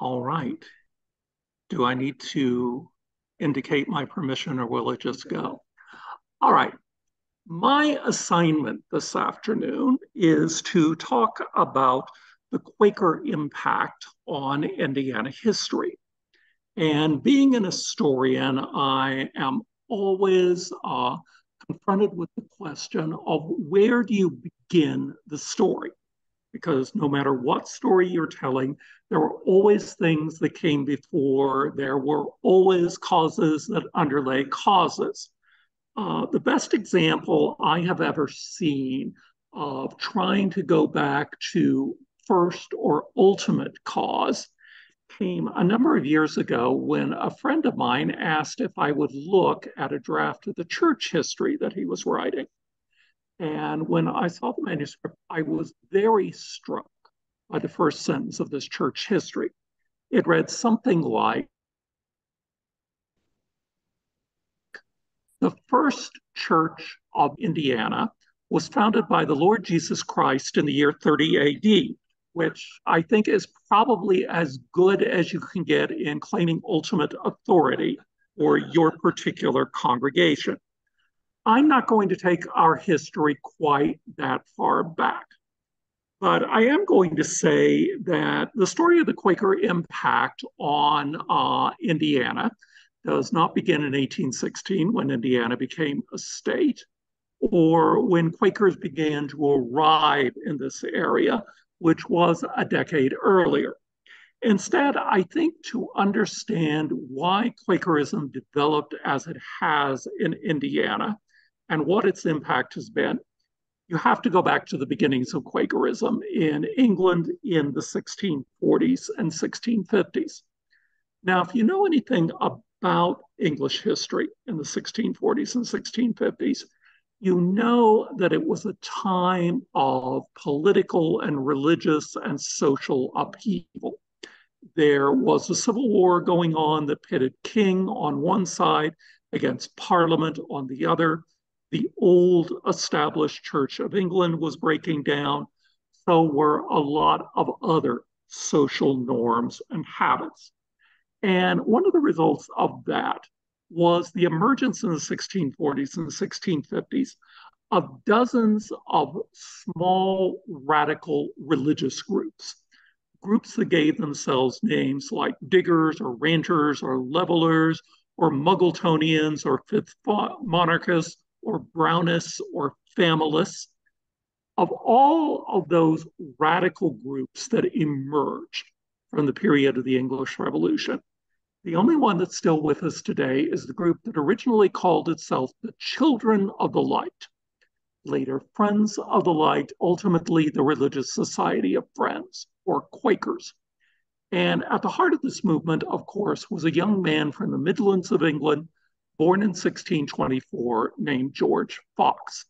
All right. Do I need to indicate my permission or will it just go? All right. My assignment this afternoon is to talk about the Quaker impact on Indiana history. And being an historian, I am always confronted with the question of where do you begin the story? Because no matter what story you're telling, there were always things that came before, there were always causes that underlay causes. The best example I have ever seen of trying to go back to first or ultimate cause came a number of years ago when a friend of mine asked if I would look at a draft of the church history that he was writing. And when I saw the manuscript, I was very struck by the first sentence of this church history. It read something like, the first church of Indiana was founded by the Lord Jesus Christ in the year 30 AD, which I think is probably as good as you can get in claiming ultimate authority for your particular congregation. I'm not going to take our history quite that far back. But I am going to say that the story of the Quaker impact on Indiana does not begin in 1816 when Indiana became a state or when Quakers began to arrive in this area, which was a decade earlier. Instead, I think to understand why Quakerism developed as it has in Indiana and what its impact has been, you have to go back to the beginnings of Quakerism in England in the 1640s and 1650s. Now, if you know anything about English history in the 1640s and 1650s, you know that it was a time of political and religious and social upheaval. There was a civil war going on that pitted king on one side against parliament on the other. The old established Church of England was breaking down. So were a lot of other social norms and habits. And one of the results of that was the emergence in the 1640s and the 1650s of dozens of small radical religious groups, groups that gave themselves names like diggers or ranters or levelers or Muggletonians or fifth monarchists or Brownists or Familists. Of all of those radical groups that emerged from the period of the English Revolution, the only one that's still with us today is the group that originally called itself the Children of the Light, later Friends of the Light, ultimately the Religious Society of Friends, or Quakers. And at the heart of this movement, of course, was a young man from the Midlands of England, born in 1624, named George Fox.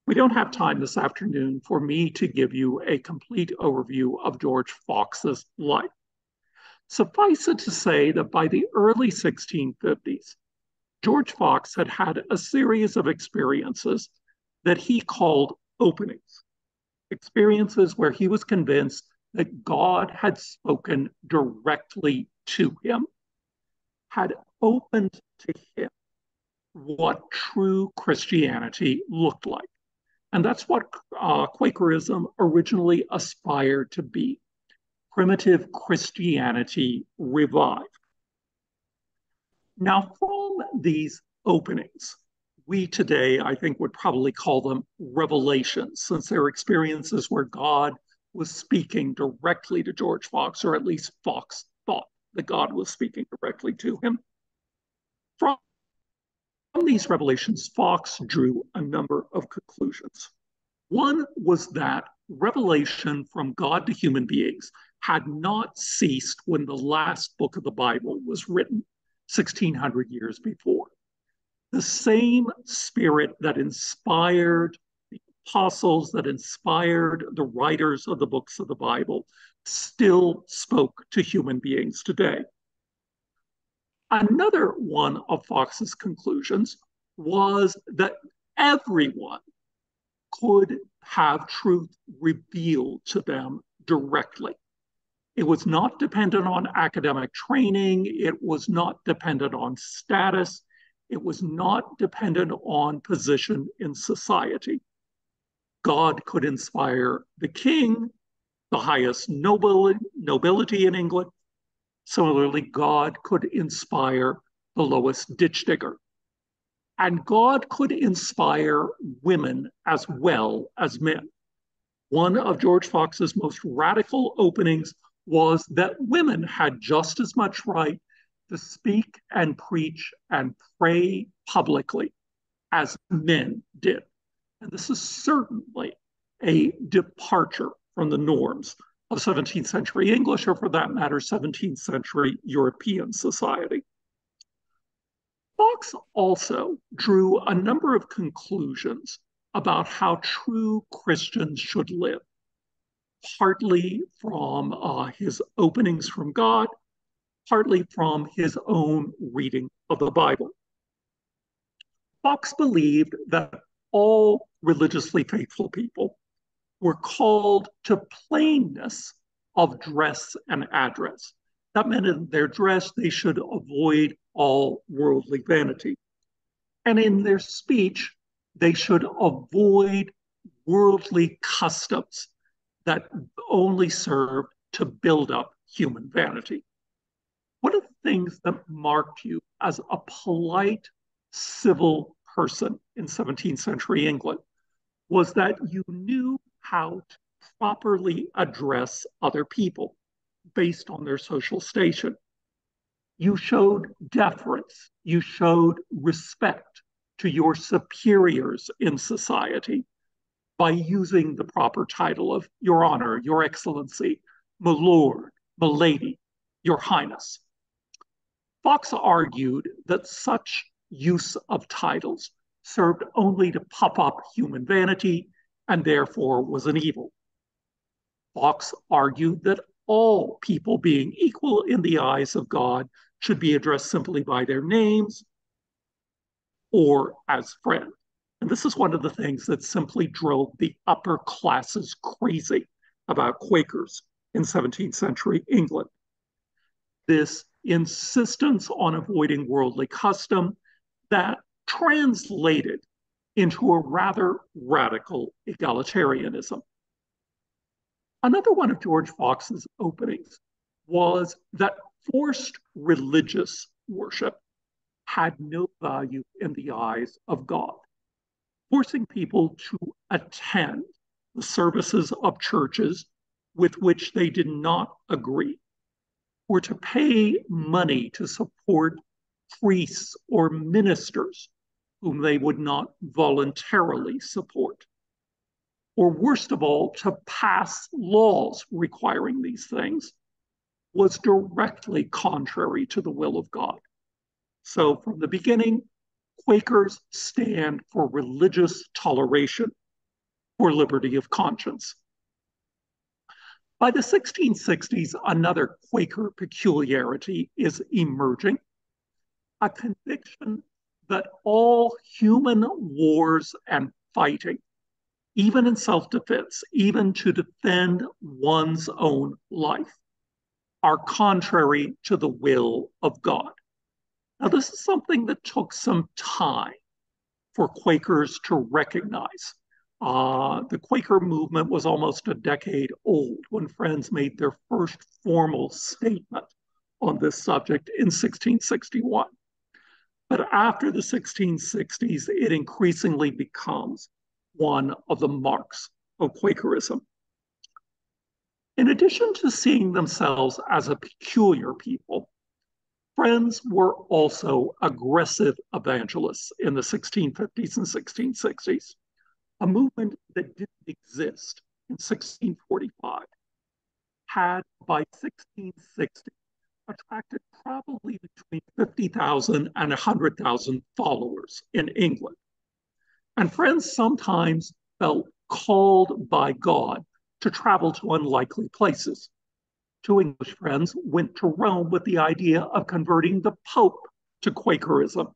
We don't have time this afternoon for me to give you a complete overview of George Fox's life. Suffice it to say that by the early 1650s, George Fox had had a series of experiences that he called openings, experiences where he was convinced that God had spoken directly to him, had opened to him what true Christianity looked like. And that's what Quakerism originally aspired to be, primitive Christianity revived. Now, from these openings, we today, I think, would probably call them revelations, since they're experiences where God was speaking directly to George Fox, or at least Fox thought that God was speaking directly to him. From these revelations, Fox drew a number of conclusions. One was that revelation from God to human beings had not ceased when the last book of the Bible was written 1600 years before. The same spirit that inspired the apostles, that inspired the writers of the books of the Bible, still spoke to human beings today. Another one of Fox's conclusions was that everyone could have truth revealed to them directly. It was not dependent on academic training. It was not dependent on status. It was not dependent on position in society. God could inspire the king, the highest nobility in England. Similarly, God could inspire the lowest ditch digger. And God could inspire women as well as men. One of George Fox's most radical openings was that women had just as much right to speak and preach and pray publicly as men did. And this is certainly a departure from the norms of 17th century English, or for that matter, 17th century European society. Fox also drew a number of conclusions about how true Christians should live, partly from his openings from God, partly from his own reading of the Bible. Fox believed that all religiously faithful people were called to plainness of dress and address. That meant in their dress, they should avoid all worldly vanity. And in their speech, they should avoid worldly customs that only served to build up human vanity. One of the things that marked you as a polite, civil person in 17th century England was that you knew how to properly address other people based on their social station. You showed deference, you showed respect to your superiors in society by using the proper title of Your Honor, Your Excellency, My Lord, My Lady, Your Highness. Fox argued that such use of titles served only to puff up human vanity and therefore was an evil. Fox argued that all people, being equal in the eyes of God, should be addressed simply by their names or as friend. And this is one of the things that simply drove the upper classes crazy about Quakers in 17th century England. This insistence on avoiding worldly custom that translated into a rather radical egalitarianism. Another one of George Fox's openings was that forced religious worship had no value in the eyes of God. Forcing people to attend the services of churches with which they did not agree, or to pay money to support priests or ministers whom they would not voluntarily support, or worst of all, to pass laws requiring these things, was directly contrary to the will of God. So from the beginning, Quakers stand for religious toleration, for liberty of conscience. By the 1660s, another Quaker peculiarity is emerging, a conviction that all human wars and fighting, even in self-defense, even to defend one's own life, are contrary to the will of God. Now, this is something that took some time for Quakers to recognize. The Quaker movement was almost a decade old when Friends made their first formal statement on this subject in 1661. But after the 1660s, it increasingly becomes one of the marks of Quakerism. In addition to seeing themselves as a peculiar people, Friends were also aggressive evangelists in the 1650s and 1660s, a movement that didn't exist in 1645, had by 1660 attracted probably between 50,000 and 100,000 followers in England. And Friends sometimes felt called by God to travel to unlikely places. Two English friends went to Rome with the idea of converting the Pope to Quakerism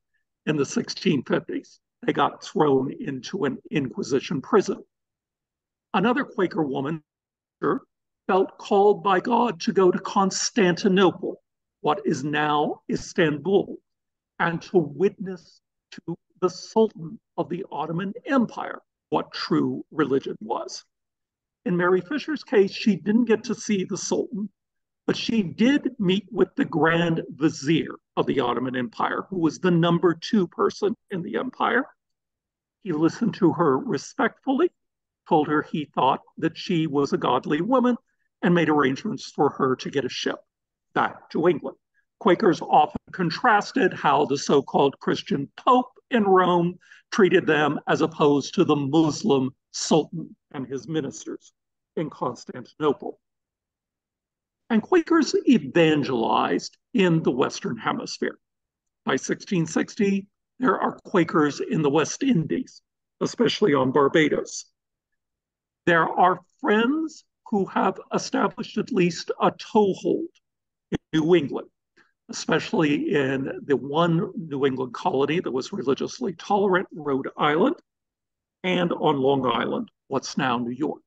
in the 1650s. They got thrown into an Inquisition prison. Another Quaker woman felt called by God to go to Constantinople, what is now Istanbul, and to witness to the Sultan of the Ottoman Empire what true religion was. In Mary Fisher's case, she didn't get to see the Sultan, but she did meet with the Grand Vizier of the Ottoman Empire, who was the number two person in the empire. He listened to her respectfully, told her he thought that she was a godly woman, and made arrangements for her to get a ship back to England. Quakers often contrasted how the so-called Christian Pope in Rome treated them as opposed to the Muslim Sultan and his ministers in Constantinople. And Quakers evangelized in the Western Hemisphere. By 1660, there are Quakers in the West Indies, especially on Barbados. There are Friends who have established at least a toehold in New England, especially in the one New England colony that was religiously tolerant, Rhode Island, and on Long Island, what's now New York.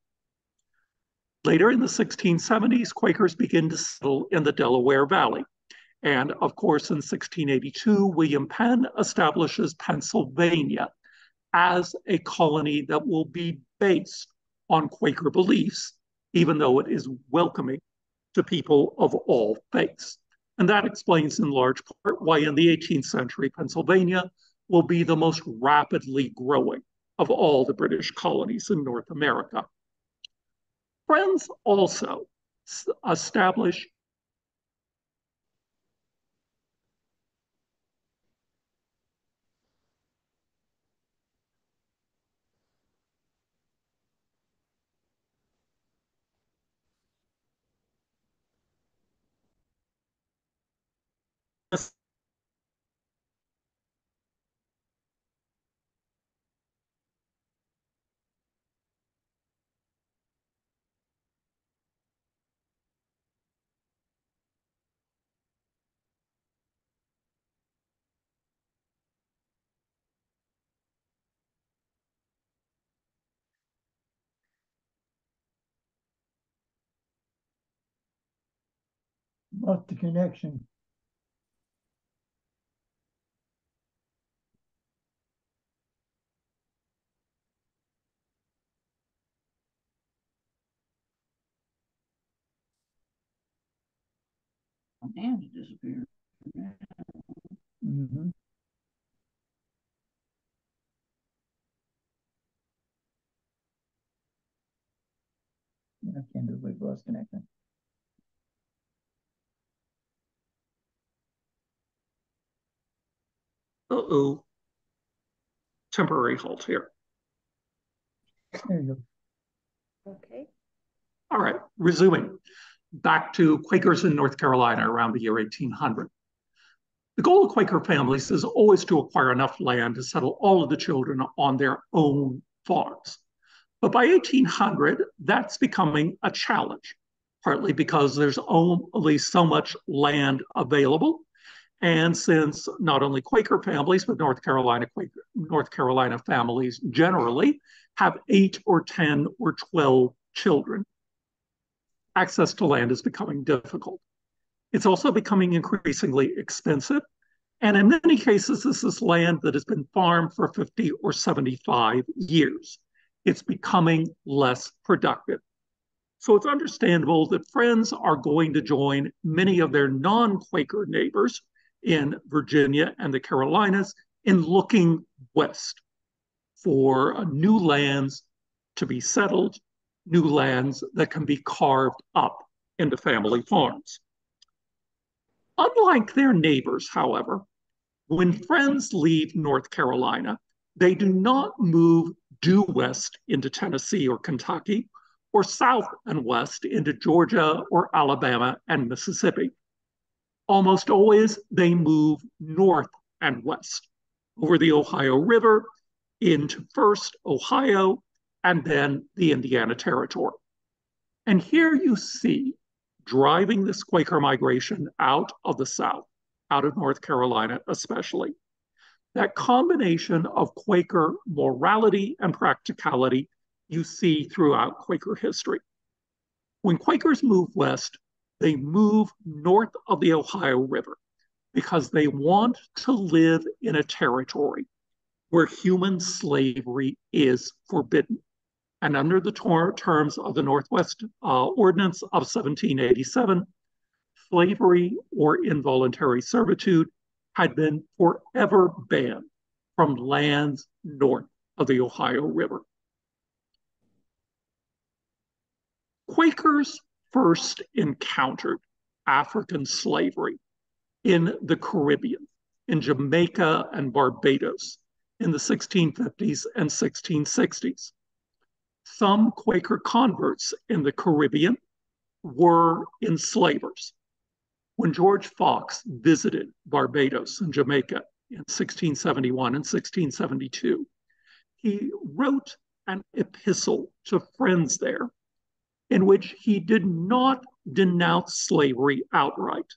Later in the 1670s, Quakers begin to settle in the Delaware Valley. And of course, in 1682, William Penn establishes Pennsylvania as a colony that will be based on Quaker beliefs, even though it is welcoming to people of all faiths. And that explains in large part why in the 18th century, Pennsylvania will be the most rapidly growing of all the British colonies in North America. Friends also established Lost the connection. And it disappeared. Mm-hmm. I can't do it. Lost connection. uh-oh, temporary halt here. There you go. Okay. All right, resuming. Back to Quakers in North Carolina around the year 1800. The goal of Quaker families is always to acquire enough land to settle all of the children on their own farms. But by 1800, that's becoming a challenge, partly because there's only so much land available. And since not only Quaker families, but North Carolina families generally have 8 or 10 or 12 children, access to land is becoming difficult. It's also becoming increasingly expensive. And in many cases, this is land that has been farmed for 50 or 75 years. It's becoming less productive. So it's understandable that Friends are going to join many of their non-Quaker neighbors in Virginia and the Carolinas in looking west for new lands to be settled, new lands that can be carved up into family farms. Unlike their neighbors, however, when Friends leave North Carolina, they do not move due west into Tennessee or Kentucky, or south and west into Georgia or Alabama and Mississippi. Almost always, they move north and west over the Ohio River into first Ohio and then the Indiana Territory. And here you see, driving this Quaker migration out of the South, out of North Carolina especially, that combination of Quaker morality and practicality you see throughout Quaker history. When Quakers move west, they move north of the Ohio River because they want to live in a territory where human slavery is forbidden. And under the terms of the Northwest Ordinance of 1787, slavery or involuntary servitude had been forever banned from lands north of the Ohio River. Quakers first encountered African slavery in the Caribbean, in Jamaica and Barbados in the 1650s and 1660s. Some Quaker converts in the Caribbean were enslavers. When George Fox visited Barbados and Jamaica in 1671 and 1672, he wrote an epistle to friends there in which he did not denounce slavery outright,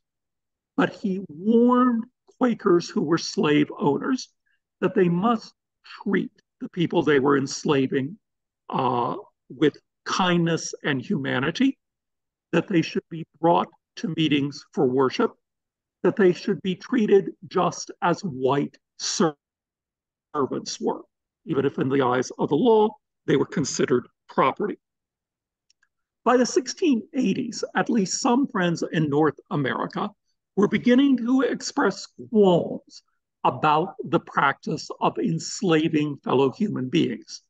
but he warned Quakers who were slave owners that they must treat the people they were enslaving with kindness and humanity, that they should be brought to meetings for worship, that they should be treated just as white servants were, even if in the eyes of the law they were considered property. By the 1680s, at least some friends in North America were beginning to express qualms about the practice of enslaving fellow human beings.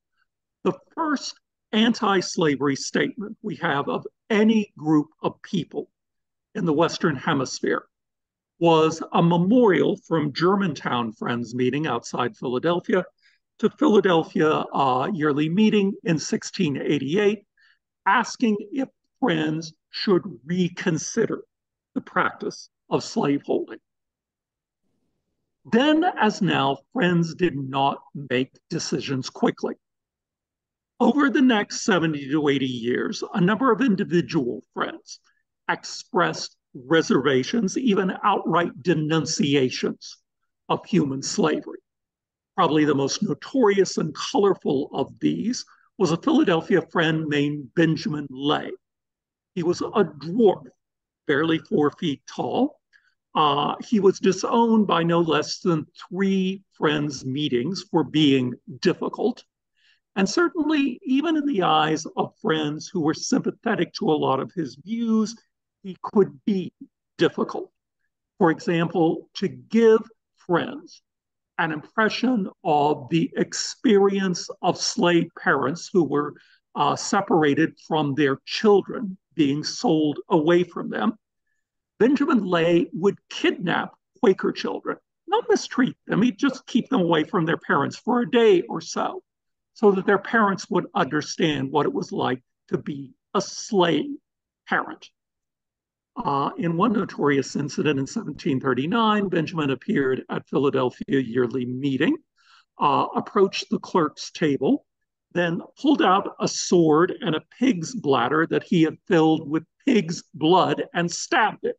The first anti-slavery statement we have of any group of people in the Western Hemisphere was a memorial from Germantown Friends Meeting outside Philadelphia to Philadelphia Yearly Meeting in 1688, asking if Friends should reconsider the practice of slaveholding. Then, as now, Friends did not make decisions quickly. Over the next 70 to 80 years, a number of individual Friends expressed reservations, even outright denunciations of human slavery. Probably the most notorious and colorful of these was a Philadelphia friend named Benjamin Lay. He was a dwarf, barely 4 feet tall. He was disowned by no less than 3 Friends meetings for being difficult. And certainly, even in the eyes of friends who were sympathetic to a lot of his views, he could be difficult. For example, to give friends an impression of the experience of slave parents who were separated from their children, being sold away from them, Benjamin Lay would kidnap Quaker children, not mistreat them, he'd just keep them away from their parents for a day or so that their parents would understand what it was like to be a slave parent. In one notorious incident in 1739, Benjamin appeared at Philadelphia Yearly Meeting, approached the clerk's table, then pulled out a sword and a pig's bladder that he had filled with pig's blood and stabbed it,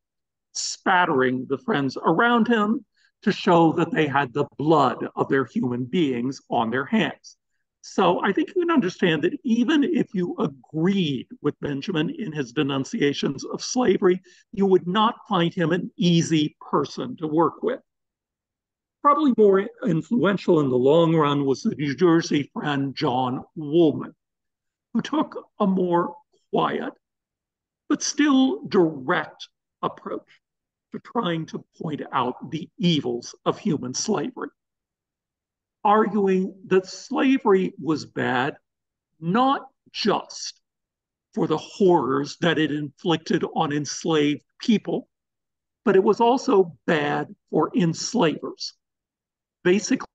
spattering the friends around him to show that they had the blood of their human beings on their hands. So I think you can understand that even if you agreed with Benjamin in his denunciations of slavery, you would not find him an easy person to work with. Probably more influential in the long run was the New Jersey friend John Woolman, who took a more quiet but still direct approach to trying to point out the evils of human slavery, arguing that slavery was bad not just for the horrors that it inflicted on enslaved people, but it was also bad for enslavers. Basically,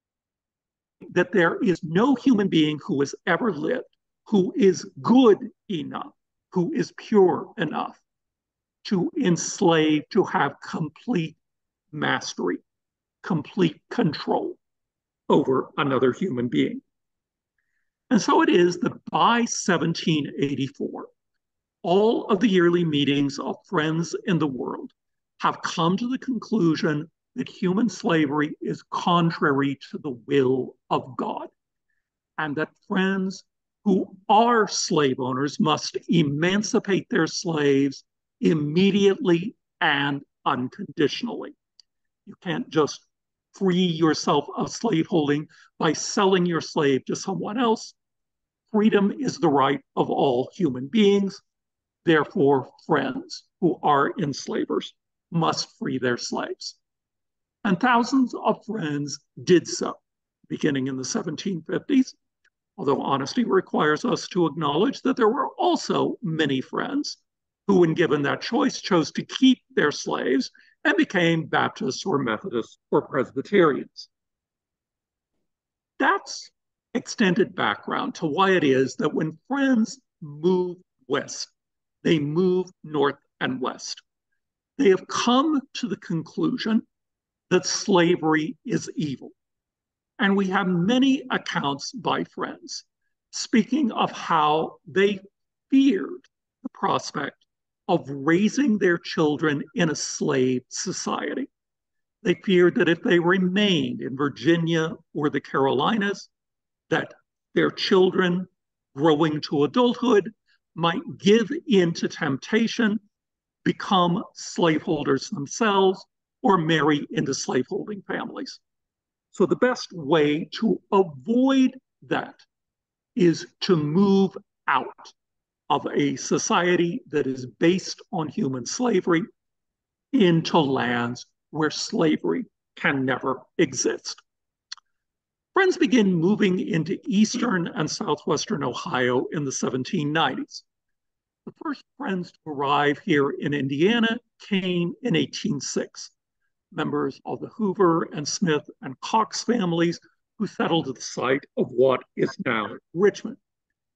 that there is no human being who has ever lived who is good enough, who is pure enough to enslave, to have complete mastery, complete control over another human being. And so it is that by 1784, all of the yearly meetings of Friends in the world have come to the conclusion that human slavery is contrary to the will of God, and that Friends who are slave owners must emancipate their slaves immediately and unconditionally. You can't just free yourself of slaveholding by selling your slave to someone else. Freedom is the right of all human beings. Therefore, friends who are enslavers must free their slaves. And thousands of friends did so, beginning in the 1750s, although honesty requires us to acknowledge that there were also many friends who, when given that choice, chose to keep their slaves and became Baptists or Methodists or Presbyterians. That's extended background to why it is that when friends move west, they move north and west. They have come to the conclusion that slavery is evil. And we have many accounts by friends speaking of how they feared the prospect of raising their children in a slave society. They feared that if they remained in Virginia or the Carolinas, that their children growing to adulthood might give in to temptation, become slaveholders themselves, or marry into slaveholding families. So the best way to avoid that is to move out of a society that is based on human slavery into lands where slavery can never exist. Friends begin moving into eastern and southwestern Ohio in the 1790s. The first Friends to arrive here in Indiana came in 1806. Members of the Hoover and Smith and Cox families who settled at the site of what is now Richmond.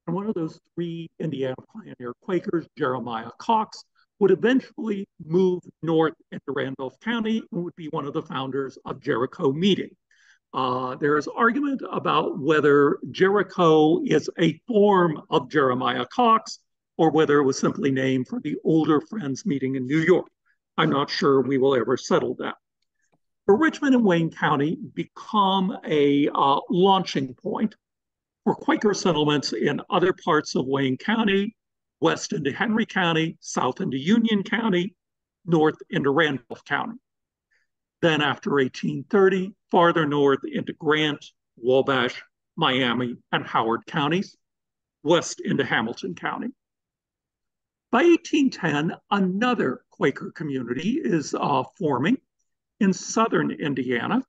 And one of those three Indiana pioneer Quakers, Jeremiah Cox, would eventually move north into Randolph County and would be one of the founders of Jericho Meeting. There is argument about whether Jericho is a form of Jeremiah Cox or whether it was simply named for the older Friends Meeting in New York. I'm not sure we will ever settle that. But Richmond and Wayne County become a launching point for Quaker settlements in other parts of Wayne County, west into Henry County, south into Union County, north into Randolph County. Then after 1830, farther north into Grant, Wabash, Miami, and Howard counties, west into Hamilton County. By 1810, another Quaker community is forming in southern Indiana,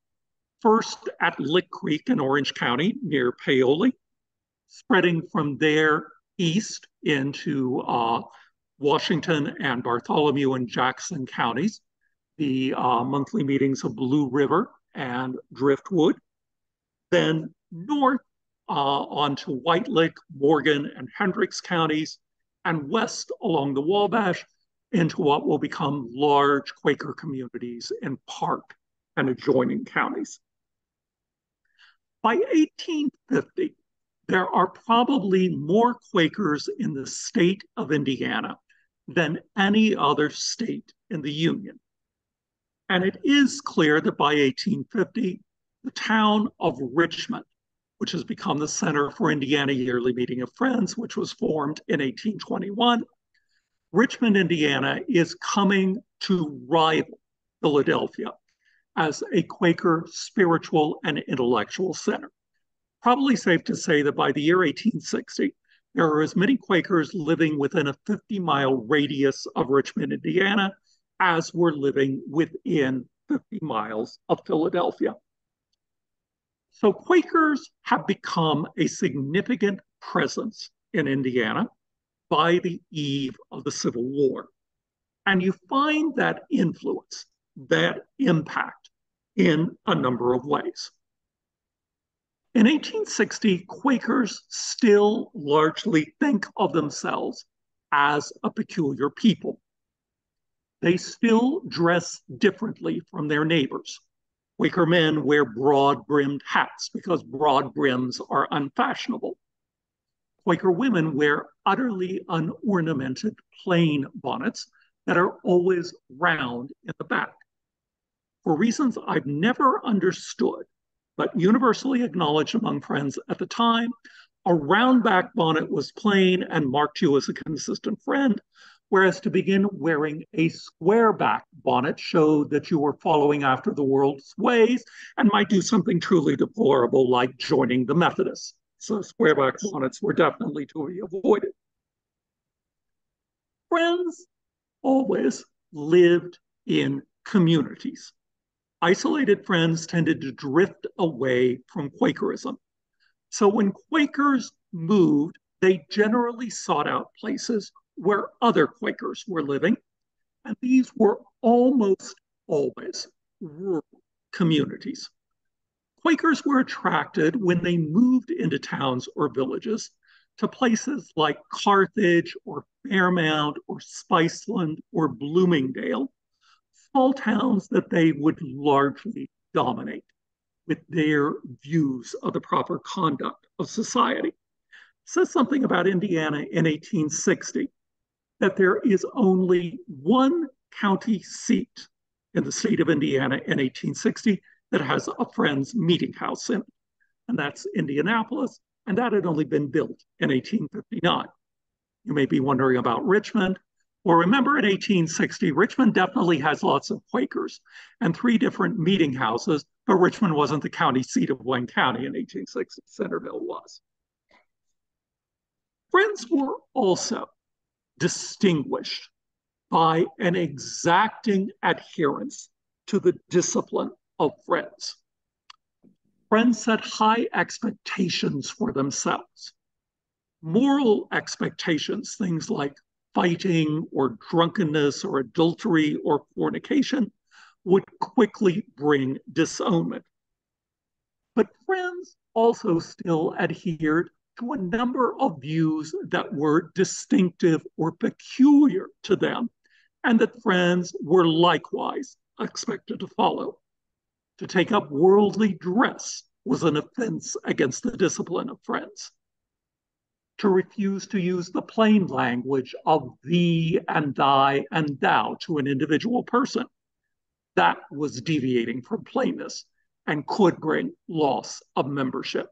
first at Lick Creek in Orange County near Paoli, spreading from there east into Washington and Bartholomew and Jackson counties, the monthly meetings of Blue River and Driftwood, then north onto White Lick, Morgan, and Hendricks counties, and west along the Wabash into what will become large Quaker communities in Park and adjoining counties. By 1850, there are probably more Quakers in the state of Indiana than any other state in the Union. And it is clear that by 1850, the town of Richmond, which has become the center for Indiana Yearly Meeting of Friends, which was formed in 1821, Richmond, Indiana is coming to rival Philadelphia as a Quaker spiritual and intellectual center. Probably safe to say that by the year 1860, there are as many Quakers living within a 50-mile radius of Richmond, Indiana, as were living within 50 miles of Philadelphia. So Quakers have become a significant presence in Indiana by the eve of the Civil War. And you find that influence, that impact in a number of ways. In 1860, Quakers still largely think of themselves as a peculiar people. They still dress differently from their neighbors. Quaker men wear broad-brimmed hats because broad brims are unfashionable. Quaker women wear utterly unornamented plain bonnets that are always round in the back. For reasons I've never understood, but universally acknowledged among friends at the time, A round-back bonnet was plain and marked you as a consistent friend, whereas to begin wearing a square-back bonnet showed that you were following after the world's ways and might do something truly deplorable like joining the Methodists. So square-back bonnets were definitely to be avoided. Friends always lived in communities. Isolated friends tended to drift away from Quakerism. So when Quakers moved, they generally sought out places where other Quakers were living, and these were almost always rural communities. Quakers were attracted when they moved into towns or villages to places like Carthage or Fairmount or Spiceland or Bloomingdale, small towns that they would largely dominate with their views of the proper conduct of society. It says something about Indiana in 1860 that there is only one county seat in the state of Indiana in 1860 that has a Friends Meeting House in it, and that's Indianapolis, and that had only been built in 1859. You may be wondering about Richmond. Well, remember in 1860, Richmond definitely has lots of Quakers and 3 different meeting houses, but Richmond wasn't the county seat of Wayne County in 1860. Centerville was. Friends were also distinguished by an exacting adherence to the discipline of Friends. Friends set high expectations for themselves. Moral expectations, things like fighting or drunkenness or adultery or fornication, would quickly bring disownment. But Friends also still adhered to a number of views that were distinctive or peculiar to them, and that Friends were likewise expected to follow. To take up worldly dress was an offense against the discipline of Friends. To refuse to use the plain language of thee and thy and thou to an individual person, that was deviating from plainness and could bring loss of membership.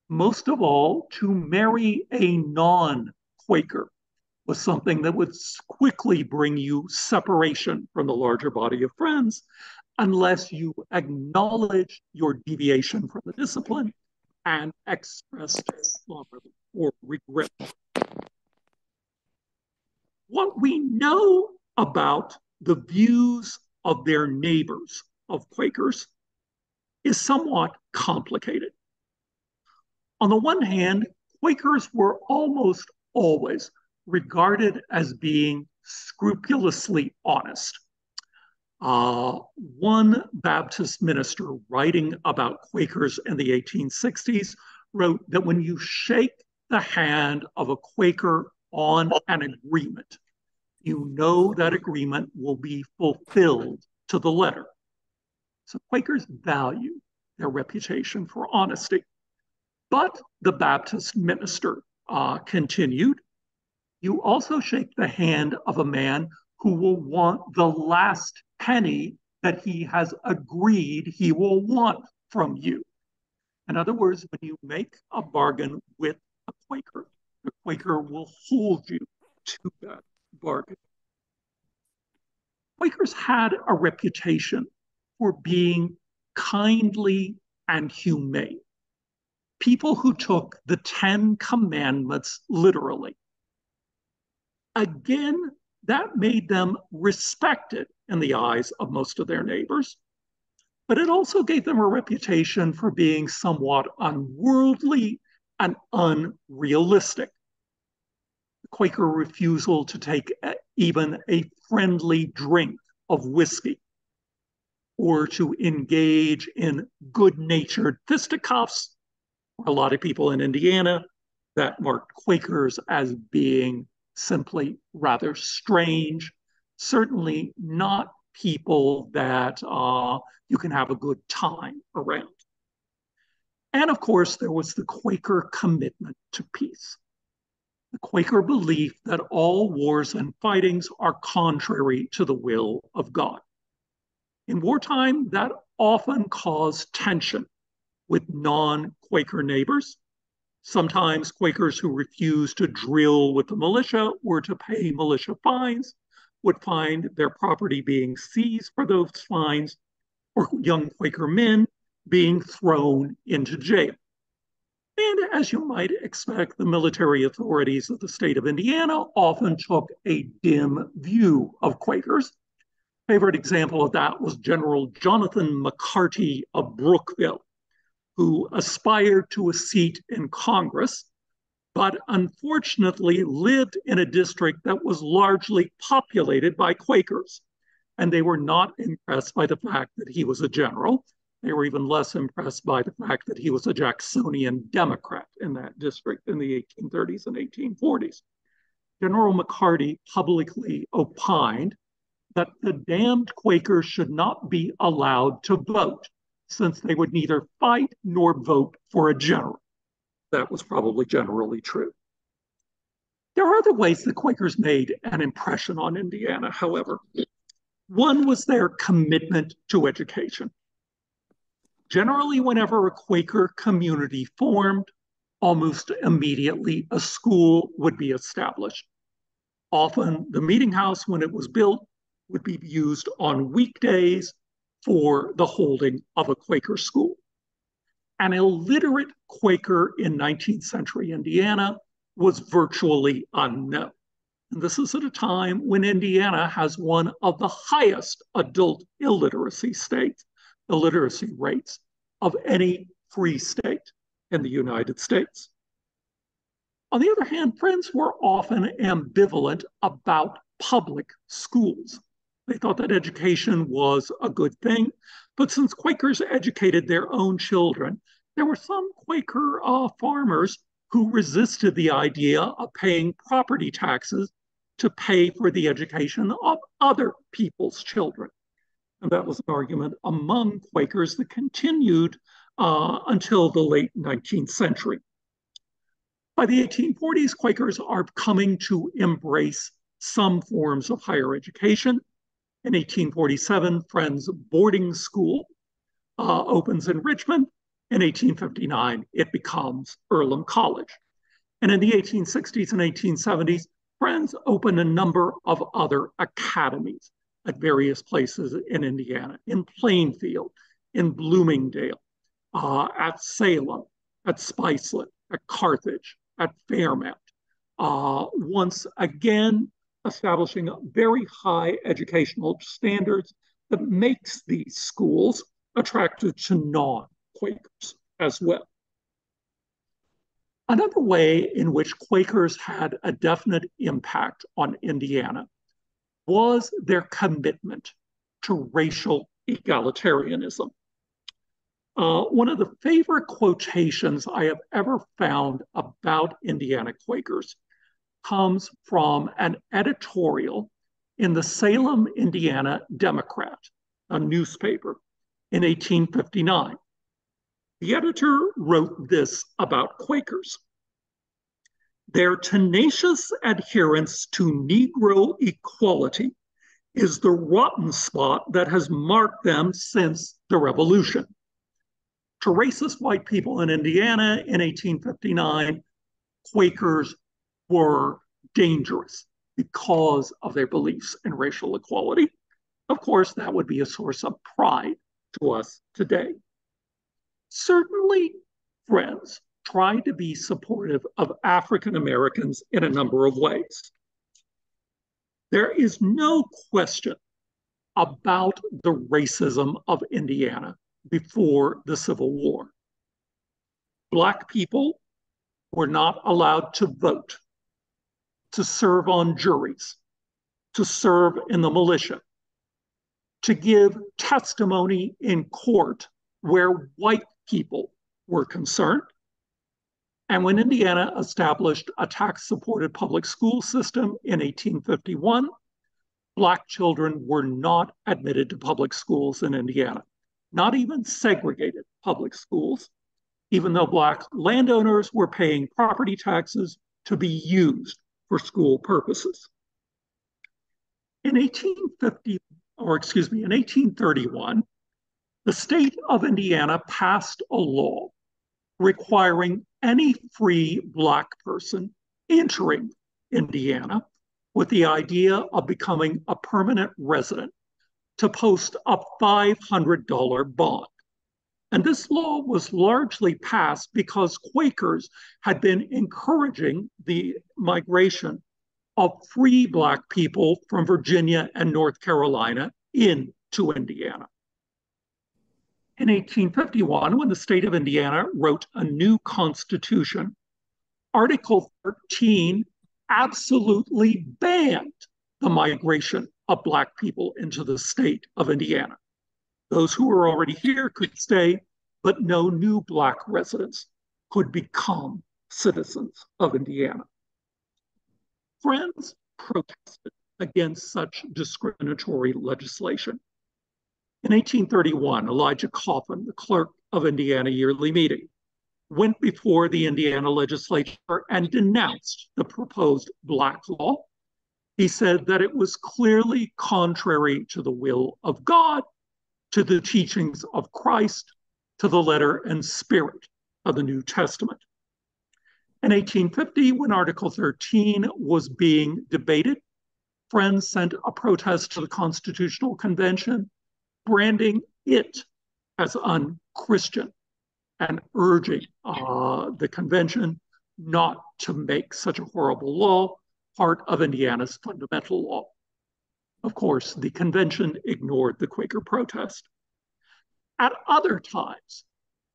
Most of all, to marry a non-Quaker was something that would quickly bring you separation from the larger body of friends unless you acknowledged your deviation from the discipline and expressed sorrow or regret. What we know about the views of their neighbors, of Quakers, is somewhat complicated. On the one hand, Quakers were almost always regarded as being scrupulously honest. One Baptist minister writing about Quakers in the 1860s wrote that when you shake the hand of a Quaker on an agreement, you know that agreement will be fulfilled to the letter. So Quakers value their reputation for honesty. But the Baptist minister continued, you also shake the hand of a man who will want the last penny that he has agreed he will want from you. In other words, when you make a bargain with a Quaker, the Quaker will hold you to that bargain. Quakers had a reputation for being kindly and humane. People who took the 10 Commandments literally. Again, that made them respected in the eyes of most of their neighbors, but it also gave them a reputation for being somewhat unworldly and unrealistic. The Quaker refusal to take even a friendly drink of whiskey or to engage in good-natured fisticuffs. A lot of people in Indiana that marked Quakers as being simply rather strange, certainly not people that you can have a good time around. And of course, there was the Quaker commitment to peace. The Quaker belief that all wars and fightings are contrary to the will of God. In wartime, that often caused tension with non-Quaker neighbors. Sometimes Quakers who refused to drill with the militia were to pay militia fines, would find their property being seized for those fines, or young Quaker men being thrown into jail. And as you might expect, the military authorities of the state of Indiana often took a dim view of Quakers. Favorite example of that was General Jonathan McCarty of Brookville, who aspired to a seat in Congress, but unfortunately lived in a district that was largely populated by Quakers. And they were not impressed by the fact that he was a general. They were even less impressed by the fact that he was a Jacksonian Democrat in that district in the 1830s and 1840s. General McCarty publicly opined that the damned Quakers should not be allowed to vote, since they would neither fight nor vote for a general. That was probably generally true. There are other ways the Quakers made an impression on Indiana, however. One was their commitment to education. Generally, whenever a Quaker community formed, almost immediately a school would be established. Often, the meeting house, when it was built, would be used on weekdays for the holding of a Quaker school. An illiterate Quaker in 19th century Indiana was virtually unknown. And this is at a time when Indiana has one of the highest adult illiteracy rates of any free state in the United States. On the other hand, Friends were often ambivalent about public schools. They thought that education was a good thing, but since Quakers educated their own children, there were some Quaker farmers who resisted the idea of paying property taxes to pay for the education of other people's children. And that was an argument among Quakers that continued until the late 19th century. By the 1840s, Quakers are coming to embrace some forms of higher education. In 1847, Friends Boarding School opens in Richmond. In 1859, it becomes Earlham College. And in the 1860s and 1870s, Friends opened a number of other academies at various places in Indiana, in Plainfield, in Bloomingdale, at Salem, at Spiceland, at Carthage, at Fairmount. Once again, establishing very high educational standards that makes these schools attractive to non-Quakers as well. Another way in which Quakers had a definite impact on Indiana was their commitment to racial egalitarianism. One of the favorite quotations I have ever found about Indiana Quakers comes from an editorial in the Salem, Indiana Democrat, a newspaper, in 1859. The editor wrote this about Quakers: "Their tenacious adherence to Negro equality is the rotten spot that has marked them since the Revolution." To racist white people in Indiana in 1859, Quakers were dangerous because of their beliefs in racial equality. Of course, that would be a source of pride to us today. Certainly, Friends tried to be supportive of African Americans in a number of ways. There is no question about the racism of Indiana before the Civil War. Black people were not allowed to vote, to serve on juries, to serve in the militia, to give testimony in court where white people were concerned. And when Indiana established a tax-supported public school system in 1851, Black children were not admitted to public schools in Indiana, not even segregated public schools, even though Black landowners were paying property taxes to be used for school purposes. In 1831, the state of Indiana passed a law requiring any free Black person entering Indiana with the idea of becoming a permanent resident to post a $500 bond. And this law was largely passed because Quakers had been encouraging the migration of free Black people from Virginia and North Carolina into Indiana. In 1851, when the state of Indiana wrote a new constitution, Article 13 absolutely banned the migration of Black people into the state of Indiana. Those who were already here could stay, but no new Black residents could become citizens of Indiana. Friends protested against such discriminatory legislation. In 1831, Elijah Coffin, the clerk of Indiana Yearly Meeting, went before the Indiana legislature and denounced the proposed Black law. He said that it was clearly contrary to the will of God, to the teachings of Christ, to the letter and spirit of the New Testament. In 1850, when Article 13 was being debated, Friends sent a protest to the Constitutional Convention, branding it as unchristian and urging the convention not to make such a horrible law part of Indiana's fundamental law. Of course, the convention ignored the Quaker protest. At other times,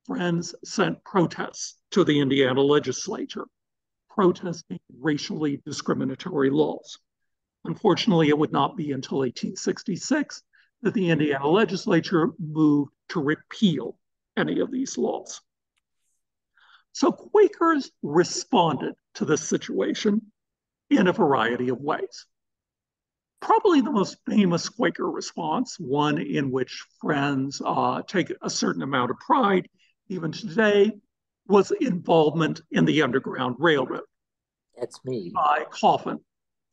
Friends sent protests to the Indiana legislature, protesting racially discriminatory laws. Unfortunately, it would not be until 1866 that the Indiana legislature moved to repeal any of these laws. So Quakers responded to this situation in a variety of ways. Probably the most famous Quaker response, one in which Friends take a certain amount of pride even today, was involvement in the Underground Railroad. That's me. By Coffin,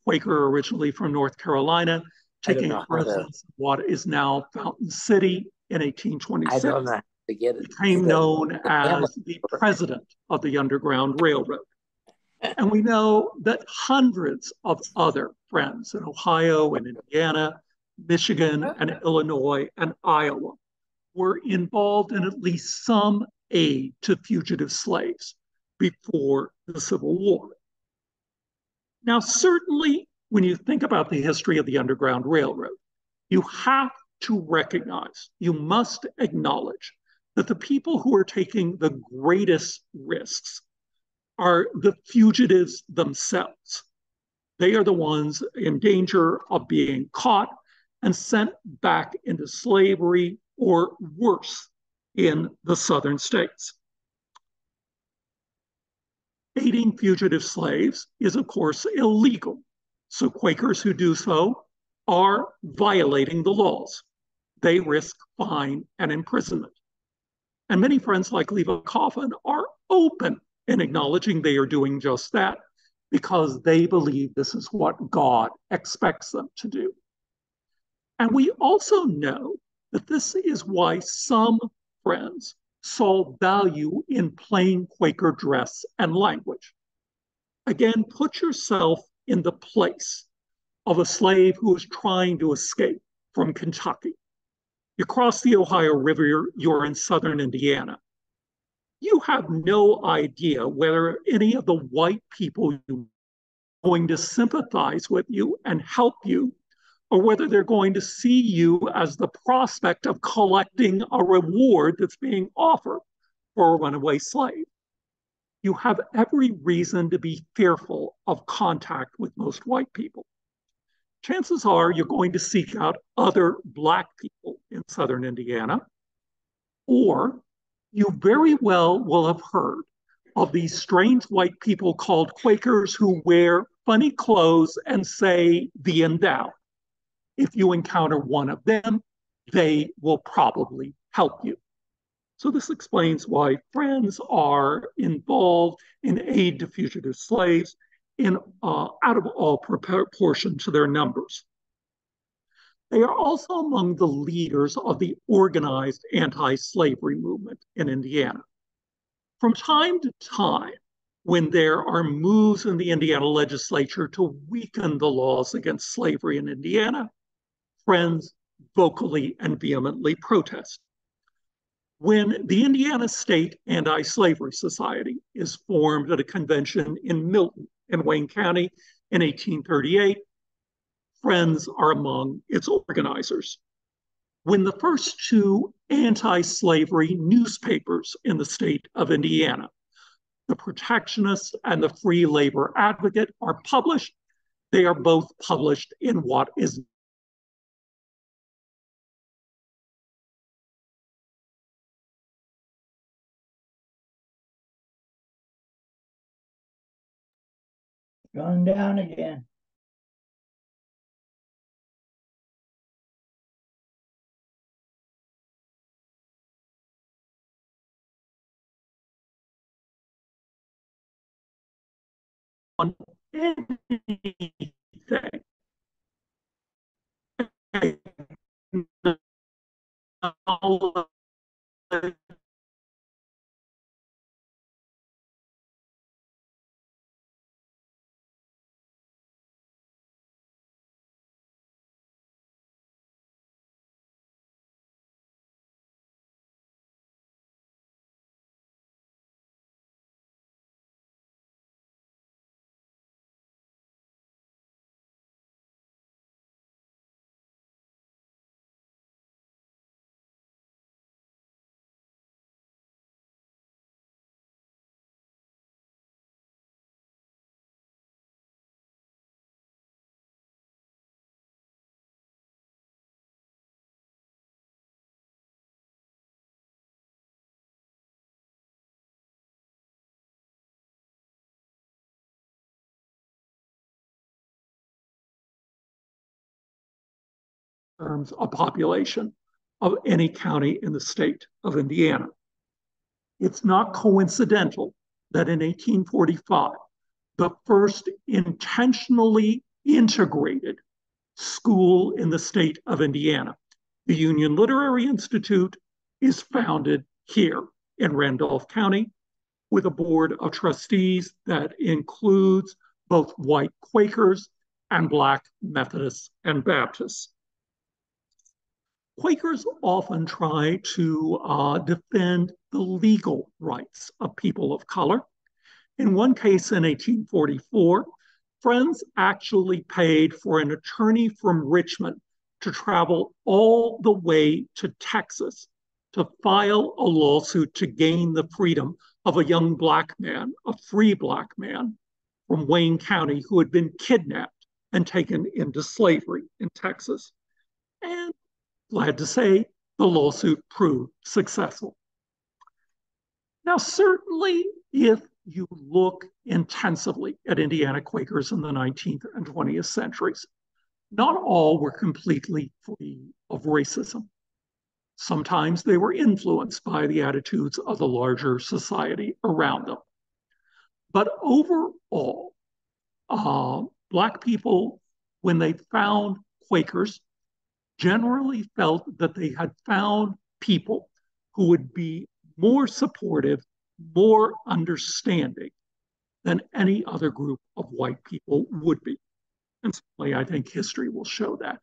Quaker originally from North Carolina, taking residence in what is now Fountain City in 1826. I don't know how to get it. Became known as the president of the Underground Railroad. And we know that hundreds of other Friends in Ohio and Indiana, Michigan and Illinois and Iowa were involved in at least some aid to fugitive slaves before the Civil War. Now, certainly, when you think about the history of the Underground Railroad, you have to recognize, you must acknowledge that the people who are taking the greatest risks are the fugitives themselves. They are the ones in danger of being caught and sent back into slavery or worse in the southern states. Aiding fugitive slaves is, of course, illegal. So Quakers who do so are violating the laws. They risk fine and imprisonment. And many Friends like Levi Coffin are open in acknowledging they are doing just that because they believe this is what God expects them to do. And we also know that this is why some Friends saw value in plain Quaker dress and language. Again, put yourself in the place of a slave who is trying to escape from Kentucky. You cross the Ohio River, you're in southern Indiana. You have no idea whether any of the white people you're going to sympathize with you and help you, or whether they're going to see you as the prospect of collecting a reward that's being offered for a runaway slave. You have every reason to be fearful of contact with most white people. Chances are you're going to seek out other Black people in southern Indiana, or you very well will have heard of these strange white people called Quakers who wear funny clothes and say, "thee and thou." If you encounter one of them, they will probably help you. So this explains why Friends are involved in aid to fugitive slaves in out of all proportion to their numbers. They are also among the leaders of the organized anti-slavery movement in Indiana. From time to time, when there are moves in the Indiana legislature to weaken the laws against slavery in Indiana, Friends vocally and vehemently protest. When the Indiana State Anti-Slavery Society is formed at a convention in Milton in Wayne County in 1838, Friends are among its organizers. When the first two anti-slavery newspapers in the state of Indiana, the Protectionist and the Free Labor Advocate, are published, they are both published in what is Gone down again. on anything. Terms of population of any county in the state of Indiana. It's not coincidental that in 1845, the first intentionally integrated school in the state of Indiana, the Union Literary Institute, is founded here in Randolph County with a board of trustees that includes both white Quakers and Black Methodists and Baptists. Quakers often try to defend the legal rights of people of color. In one case in 1844, Friends actually paid for an attorney from Richmond to travel all the way to Texas to file a lawsuit to gain the freedom of a young Black man, a free Black man from Wayne County who had been kidnapped and taken into slavery in Texas. And glad to say, the lawsuit proved successful. Now, certainly, if you look intensively at Indiana Quakers in the 19th and 20th centuries, not all were completely free of racism. Sometimes they were influenced by the attitudes of the larger society around them. But overall, Black people, when they found Quakers, generally felt that they had found people who would be more supportive, more understanding than any other group of white people would be. And certainly, I think history will show that.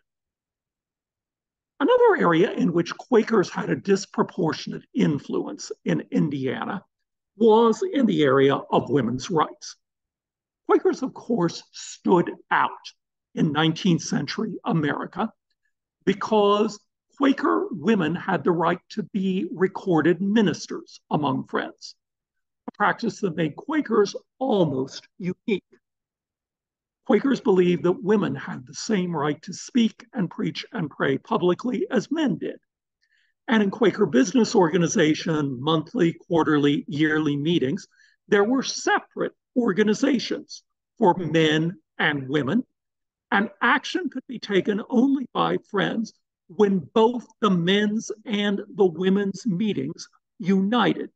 Another area in which Quakers had a disproportionate influence in Indiana was in the area of women's rights. Quakers, of course, stood out in 19th century America because Quaker women had the right to be recorded ministers among Friends, a practice that made Quakers almost unique. Quakers believed that women had the same right to speak and preach and pray publicly as men did. And in Quaker Business Organization, monthly, quarterly, yearly meetings, there were separate organizations for men and women, and action could be taken only by Friends when both the men's and the women's meetings united,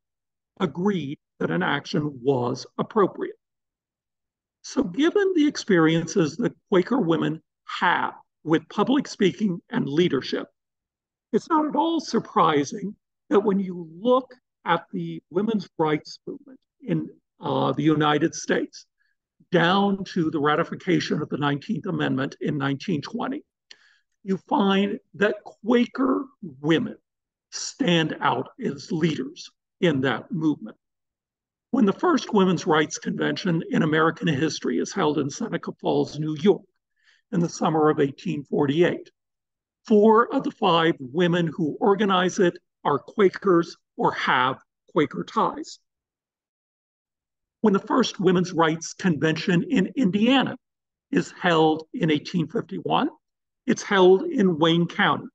agreed that an action was appropriate. So, given the experiences that Quaker women have with public speaking and leadership, it's not at all surprising that when you look at the women's rights movement in the United States, down to the ratification of the 19th Amendment in 1920, you find that Quaker women stand out as leaders in that movement. When the first Women's Rights Convention in American history is held in Seneca Falls, New York, in the summer of 1848, 4 of the 5 women who organize it are Quakers or have Quaker ties. When the first Women's Rights Convention in Indiana is held in 1851, it's held in Wayne County,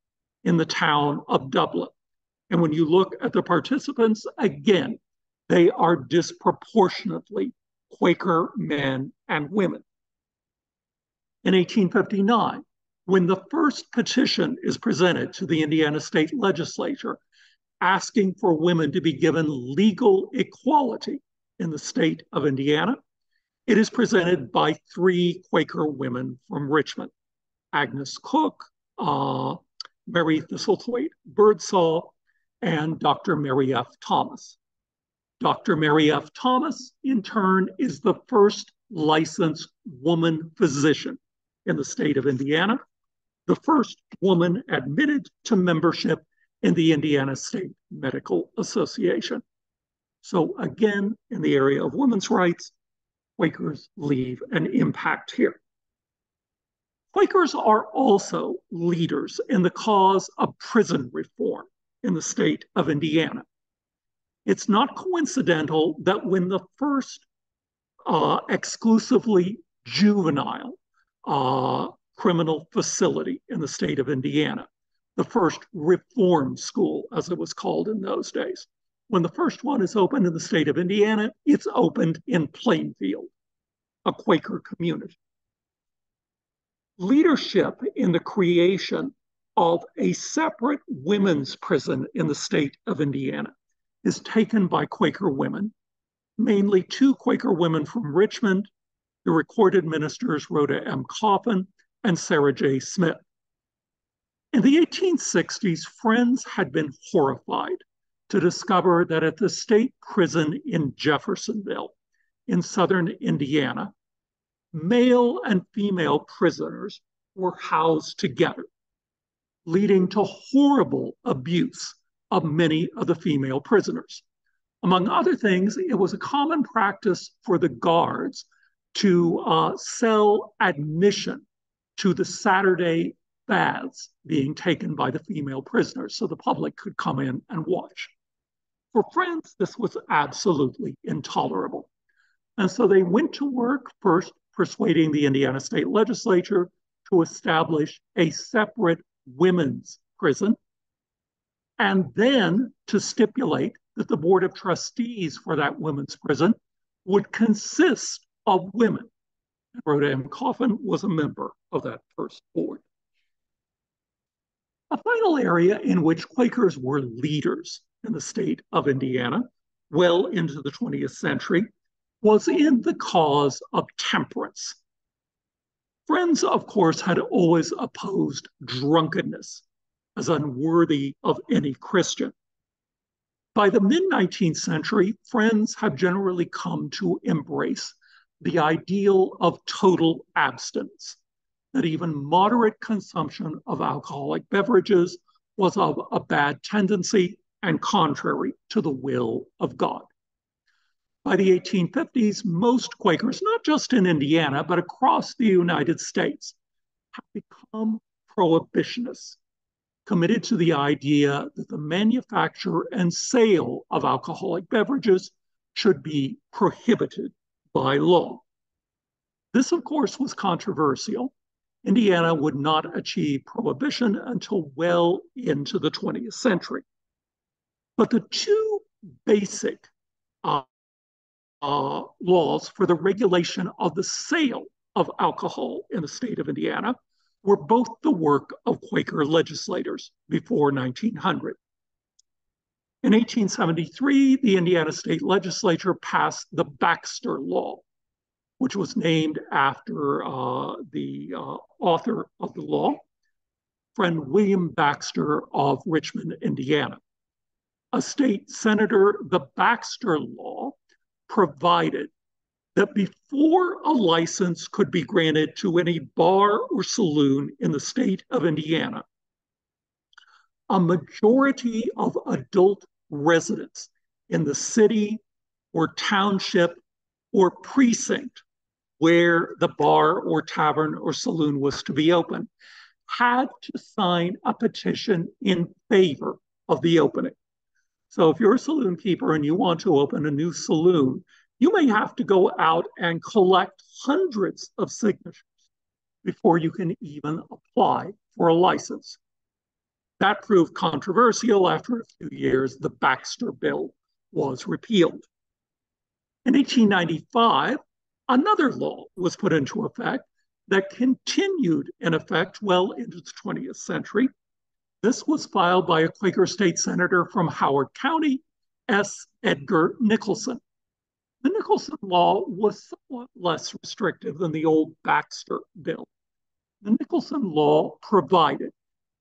in the town of Dublin. And when you look at the participants, again, they are disproportionately Quaker men and women. In 1859, when the first petition is presented to the Indiana state legislature asking for women to be given legal equality in the state of Indiana, it is presented by 3 Quaker women from Richmond: Agnes Cook, Mary Thistlethwaite Birdsall, and Dr. Mary F. Thomas. Dr. Mary F. Thomas, in turn, is the first licensed woman physician in the state of Indiana, the first woman admitted to membership in the Indiana State Medical Association. So again, in the area of women's rights, Quakers leave an impact here. Quakers are also leaders in the cause of prison reform in the state of Indiana. It's not coincidental that when the first exclusively juvenile criminal facility in the state of Indiana, the first reform school, as it was called in those days, when the first one is opened in the state of Indiana, it's opened in Plainfield, a Quaker community. Leadership in the creation of a separate women's prison in the state of Indiana is taken by Quaker women, mainly 2 Quaker women from Richmond, the recorded ministers Rhoda M. Coffin and Sarah J. Smith. In the 1860s, Friends had been horrified to discover that at the state prison in Jeffersonville, in southern Indiana, male and female prisoners were housed together, leading to horrible abuse of many of the female prisoners. Among other things, it was a common practice for the guards to sell admission to the Saturday baths being taken by the female prisoners so the public could come in and watch. For Friends, this was absolutely intolerable. And so they went to work first persuading the Indiana state legislature to establish a separate women's prison, and then to stipulate that the board of trustees for that women's prison would consist of women. And Rhoda M. Coffin was a member of that first board. A final area in which Quakers were leaders in the state of Indiana well into the 20th century was in the cause of temperance. Friends, of course, had always opposed drunkenness as unworthy of any Christian. By the mid-19th century, Friends have generally come to embrace the ideal of total abstinence, that even moderate consumption of alcoholic beverages was of a bad tendency and contrary to the will of God. By the 1850s, most Quakers, not just in Indiana, but across the United States, have become prohibitionists, committed to the idea that the manufacture and sale of alcoholic beverages should be prohibited by law. This, of course, was controversial. Indiana would not achieve prohibition until well into the 20th century. But the 2 basic laws for the regulation of the sale of alcohol in the state of Indiana were both the work of Quaker legislators before 1900. In 1873, the Indiana state legislature passed the Baxter Law, which was named after the author of the law, Friend William Baxter of Richmond, Indiana. a state senator, the Baxter Law provided that before a license could be granted to any bar or saloon in the state of Indiana, a majority of adult residents in the city or township or precinct where the bar or tavern or saloon was to be open had to sign a petition in favor of the opening. So if you're a saloon keeper and you want to open a new saloon, you may have to go out and collect hundreds of signatures before you can even apply for a license. That proved controversial. After a few years, the Baxter Bill was repealed. In 1895, another law was put into effect that continued in effect well into the 20th century. This was filed by a Quaker state senator from Howard County, S. Edgar Nicholson. The Nicholson law was somewhat less restrictive than the old Baxter Bill. The Nicholson law provided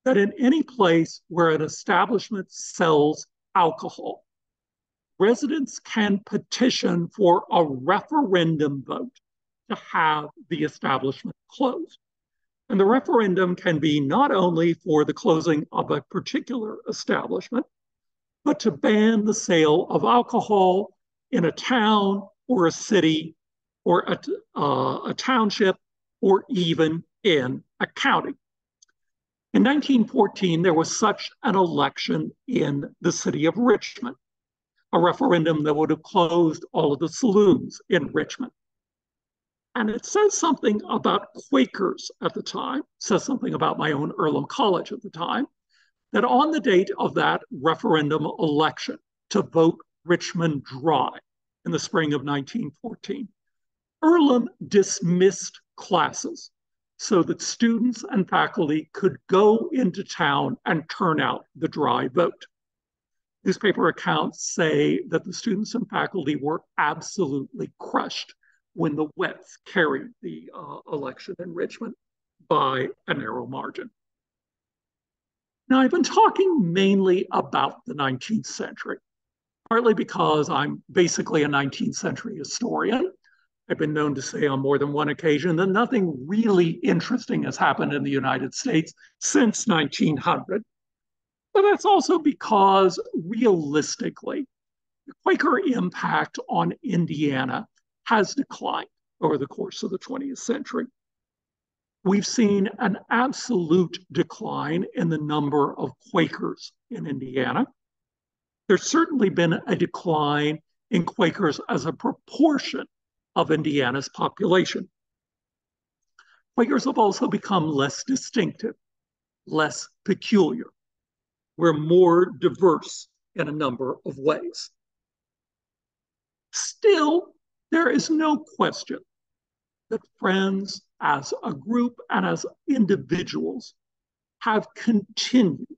that in any place where an establishment sells alcohol, residents can petition for a referendum vote to have the establishment closed. And the referendum can be not only for the closing of a particular establishment, but to ban the sale of alcohol in a town or a city or a township or even in a county. In 1914, there was such an election in the city of Richmond, a referendum that would have closed all of the saloons in Richmond. And it says something about Quakers at the time, says something about my own Earlham College at the time, that on the date of that referendum election to vote Richmond dry in the spring of 1914, Earlham dismissed classes so that students and faculty could go into town and turn out the dry vote. Newspaper accounts say that the students and faculty were absolutely crushed when the Wets carried the election in Richmond by a narrow margin. Now, I've been talking mainly about the 19th century, partly because I'm basically a 19th century historian. I've been known to say on more than one occasion that nothing really interesting has happened in the United States since 1900. But that's also because realistically, the Quaker impact on Indiana has declined over the course of the 20th century. We've seen an absolute decline in the number of Quakers in Indiana. There's certainly been a decline in Quakers as a proportion of Indiana's population. Quakers have also become less distinctive, less peculiar. We're more diverse in a number of ways. Still, there is no question that Friends as a group and as individuals have continued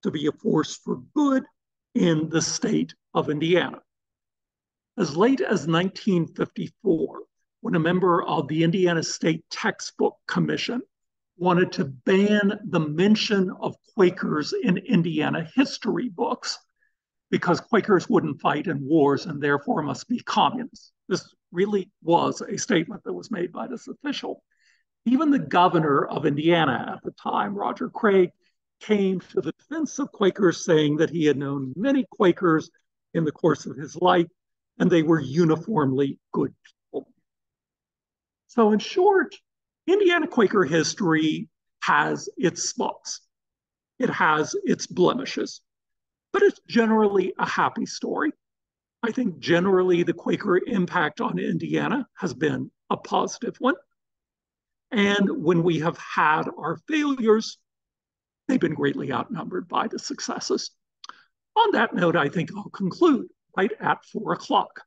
to be a force for good in the state of Indiana. As late as 1954, when a member of the Indiana State Textbook Commission wanted to ban the mention of Quakers in Indiana history books because Quakers wouldn't fight in wars and therefore must be communists. This really was a statement that was made by this official. Even the governor of Indiana at the time, Roger Craig, came to the defense of Quakers, saying that he had known many Quakers in the course of his life, and they were uniformly good people. So in short, Indiana Quaker history has its spots. It has its blemishes, but it's generally a happy story. I think generally the Quaker impact on Indiana has been a positive one. And when we have had our failures, they've been greatly outnumbered by the successes. On that note, I think I'll conclude right at 4 o'clock.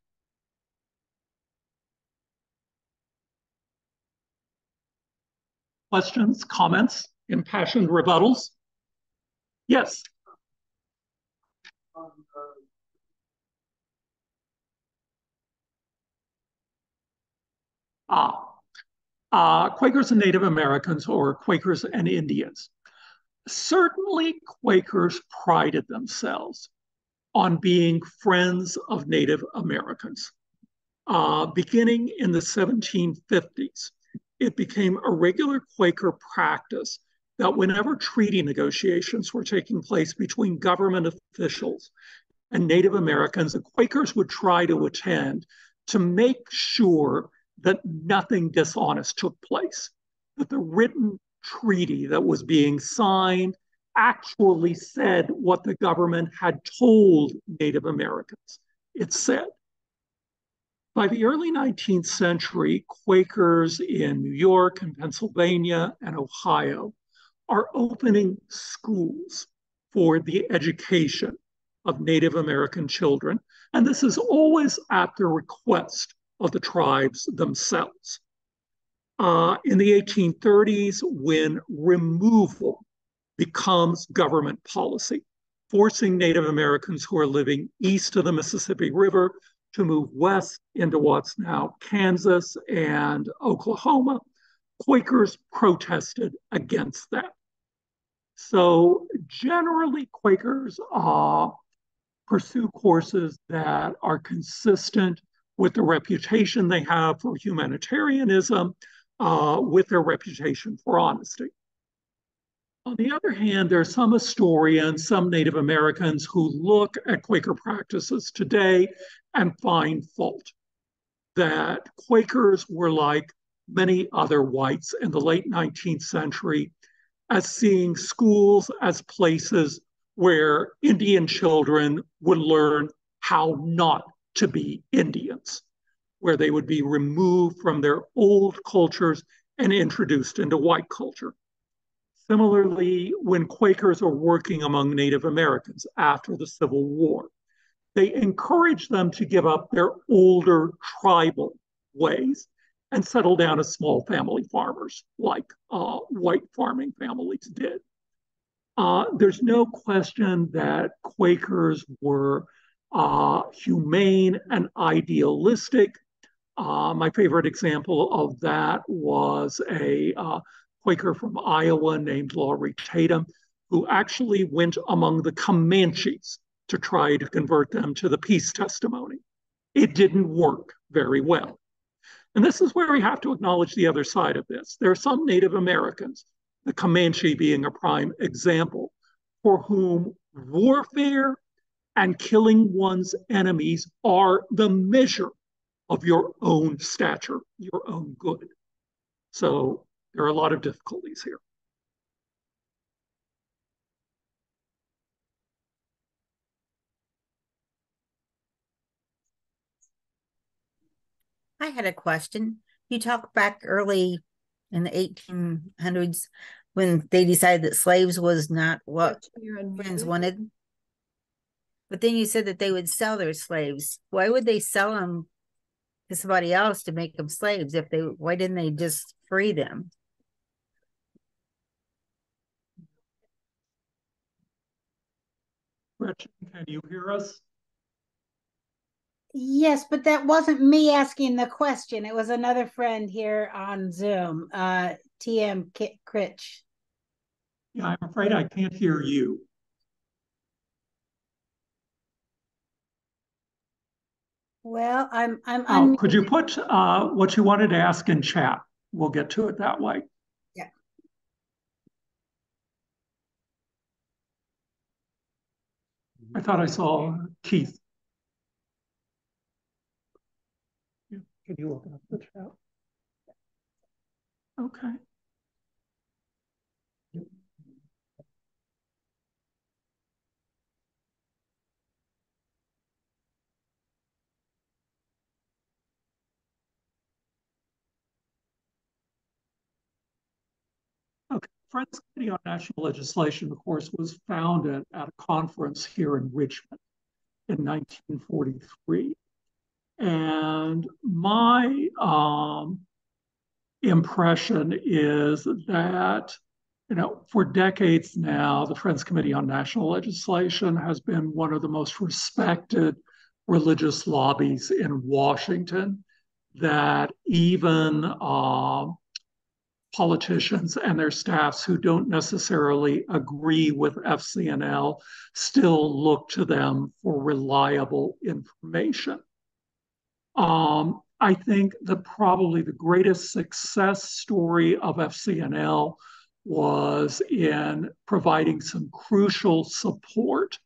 Questions, comments, impassioned rebuttals? Yes. Quakers and Native Americans, or Quakers and Indians. Certainly, Quakers prided themselves on being friends of Native Americans. Beginning in the 1750s, it became a regular Quaker practice that whenever treaty negotiations were taking place between government officials and Native Americans, the Quakers would try to attend to make sure that nothing dishonest took place, that the written treaty that was being signed actually said what the government had told Native Americans it said. By the early 19th century, Quakers in New York and Pennsylvania and Ohio are opening schools for the education of Native American children. And this is always at the request of the tribes themselves. In the 1830s, when removal becomes government policy, forcing Native Americans who are living east of the Mississippi River to move west into what's now Kansas and Oklahoma, Quakers protested against that. So generally, Quakers pursue courses that are consistent with the reputation they have for humanitarianism, with their reputation for honesty. On the other hand, there are some historians, some Native Americans who look at Quaker practices today and find fault that Quakers were like many other whites in the late 19th century as seeing schools as places where Indian children would learn how not to be Indians, where they would be removed from their old cultures and introduced into white culture. Similarly, when Quakers are working among Native Americans after the Civil War, they encourage them to give up their older tribal ways and settle down as small family farmers like white farming families did. There's no question that Quakers were humane and idealistic. My favorite example of that was a Quaker from Iowa named Laurie Tatum, who actually went among the Comanches to try to convert them to the peace testimony. It didn't work very well. And this is where we have to acknowledge the other side of this. There are some Native Americans, the Comanche being a prime example, for whom warfare and killing one's enemies are the measure of your own stature, your own good. So there are a lot of difficulties here. I had a question. You talked back early in the 1800s when they decided that slaves was not what Friends wanted. But then you said that they would sell their slaves. Why would they sell them to somebody else to make them slaves? Why didn't they just free them? Gretchen, can you hear us? Yes, but that wasn't me asking the question. It was another friend here on Zoom, TM Critch. Yeah, I'm afraid I can't hear you. Well, I'm could you put what you wanted to ask in chat? We'll get to it that way. Yeah. I thought I saw Keith. Can you open up the chat? Okay. Okay. Friends Committee on National Legislation, of course, was founded at a conference here in Richmond in 1943. And my impression is that, for decades now, the Friends Committee on National Legislation has been one of the most respected religious lobbies in Washington, that even politicians and their staffs who don't necessarily agree with FCNL still look to them for reliable information. I think that probably the greatest success story of FCNL was in providing some crucial support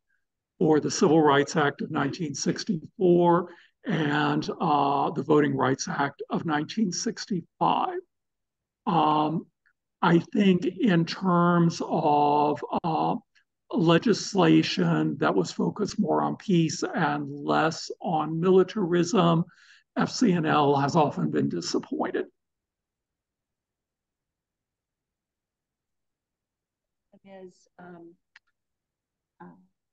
for the Civil Rights Act of 1964 and the Voting Rights Act of 1965. I think in terms of legislation that was focused more on peace and less on militarism, FCNL has often been disappointed.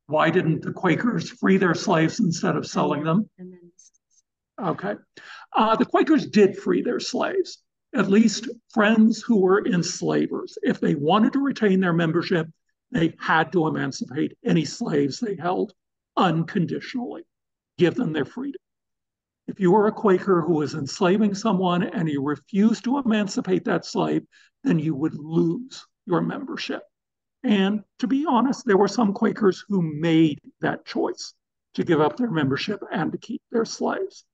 Why didn't the Quakers free their slaves instead of selling them? Okay. The Quakers did free their slaves, at least friends who were enslavers. If they wanted to retain their membership, they had to emancipate any slaves they held unconditionally, give them their freedom. If you were a Quaker who was enslaving someone and you refused to emancipate that slave, then you would lose your membership. And to be honest, there were some Quakers who made that choice to give up their membership and to keep their slaves.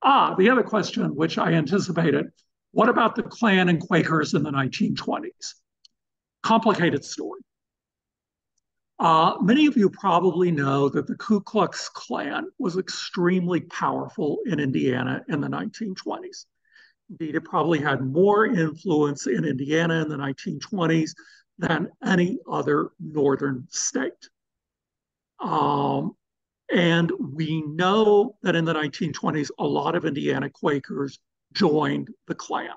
The other question, which I anticipated, what about the Klan and Quakers in the 1920s? Complicated story. Many of you probably know that the Ku Klux Klan was extremely powerful in Indiana in the 1920s. Indeed, it probably had more influence in Indiana in the 1920s than any other northern state. And we know that in the 1920s, a lot of Indiana Quakers joined the Klan.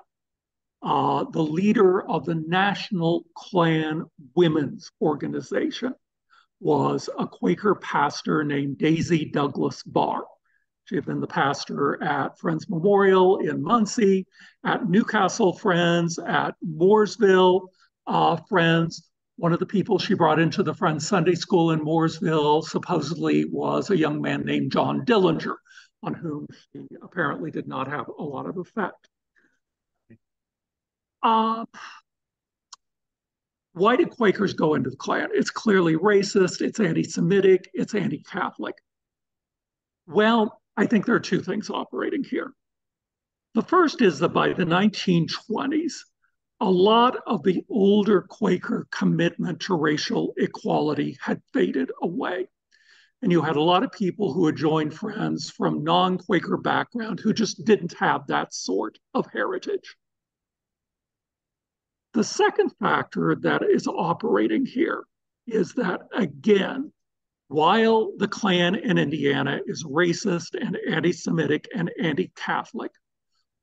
The leader of the National Klan Women's Organization was a Quaker pastor named Daisy Douglas Barr. She had been the pastor at Friends Memorial in Muncie, at Newcastle Friends, at Mooresville Friends. One of the people she brought into the Friends Sunday School in Mooresville supposedly was a young man named John Dillinger, on whom she apparently did not have a lot of effect. Why did Quakers go into the Klan? It's clearly racist, it's anti-Semitic, it's anti-Catholic. Well, I think there are two things operating here. The first is that by the 1920s, a lot of the older Quaker commitment to racial equality had faded away. And you had a lot of people who had joined Friends from non-Quaker background who just didn't have that sort of heritage. The second factor that is operating here is that, again, while the Klan in Indiana is racist and anti-Semitic and anti-Catholic,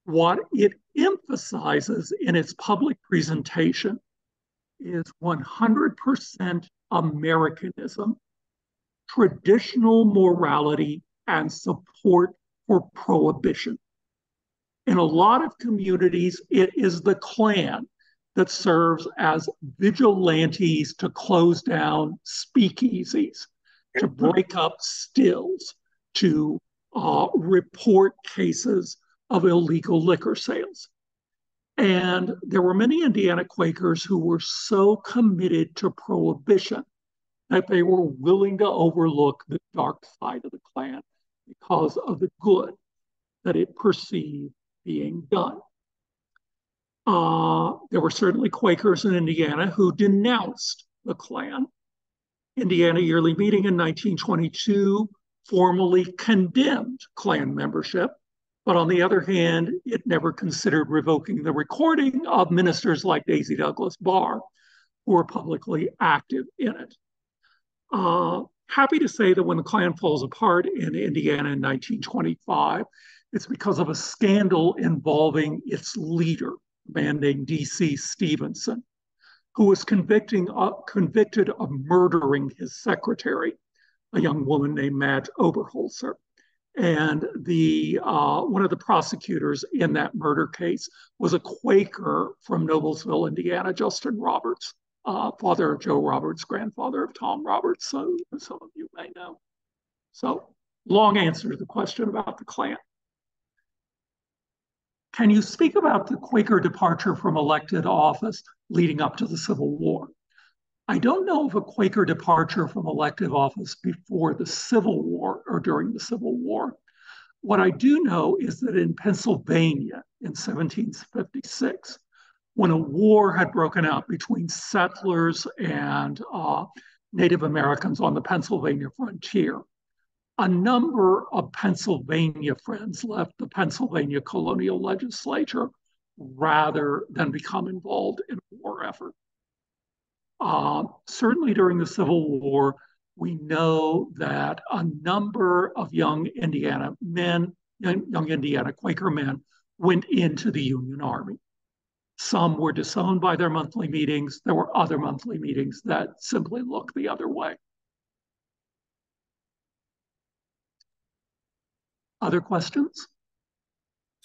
what it emphasizes in its public presentation is 100% Americanism, traditional morality, and support for prohibition. In a lot of communities, it is the Klan that serves as vigilantes to close down speakeasies, to break up stills, to report cases of illegal liquor sales. And there were many Indiana Quakers who were so committed to prohibition that they were willing to overlook the dark side of the Klan because of the good that it perceived being done. There were certainly Quakers in Indiana who denounced the Klan. Indiana Yearly Meeting in 1922 formally condemned Klan membership, but on the other hand, it never considered revoking the recording of ministers like Daisy Douglas Barr, who were publicly active in it. Happy to say that when the Klan falls apart in Indiana in 1925, it's because of a scandal involving its leader, a man named D.C. Stevenson, who was convicted of murdering his secretary, a young woman named Madge Oberholzer. And one of the prosecutors in that murder case was a Quaker from Noblesville, Indiana, Justin Roberts, father of Joe Roberts, grandfather of Tom Roberts, so some of you may know. So long answer to the question about the Klan. Can you speak about the Quaker departure from elected office leading up to the Civil War? I don't know of a Quaker departure from elected office before the Civil War or during the Civil War. What I do know is that in Pennsylvania in 1756, when a war had broken out between settlers and Native Americans on the Pennsylvania frontier, a number of Pennsylvania Friends left the Pennsylvania colonial legislature rather than become involved in a war effort. Certainly during the Civil War, we know that a number of young Indiana men, young Indiana Quaker men, went into the Union Army. Some were disowned by their monthly meetings. There were other monthly meetings that simply looked the other way. Other questions?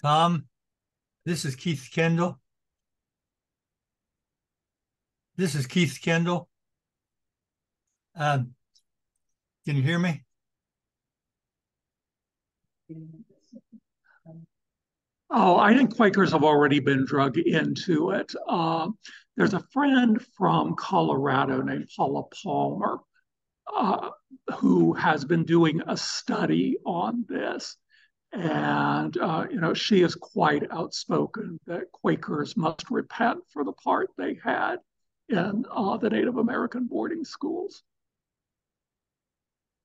Tom, this is Keith Kendall. This is Keith Kendall. Can you hear me? Oh, I think Quakers have already been drug into it. There's a friend from Colorado named Paula Palmer who has been doing a study on this. And, she is quite outspoken that Quakers must repent for the part they had in the Native American boarding schools.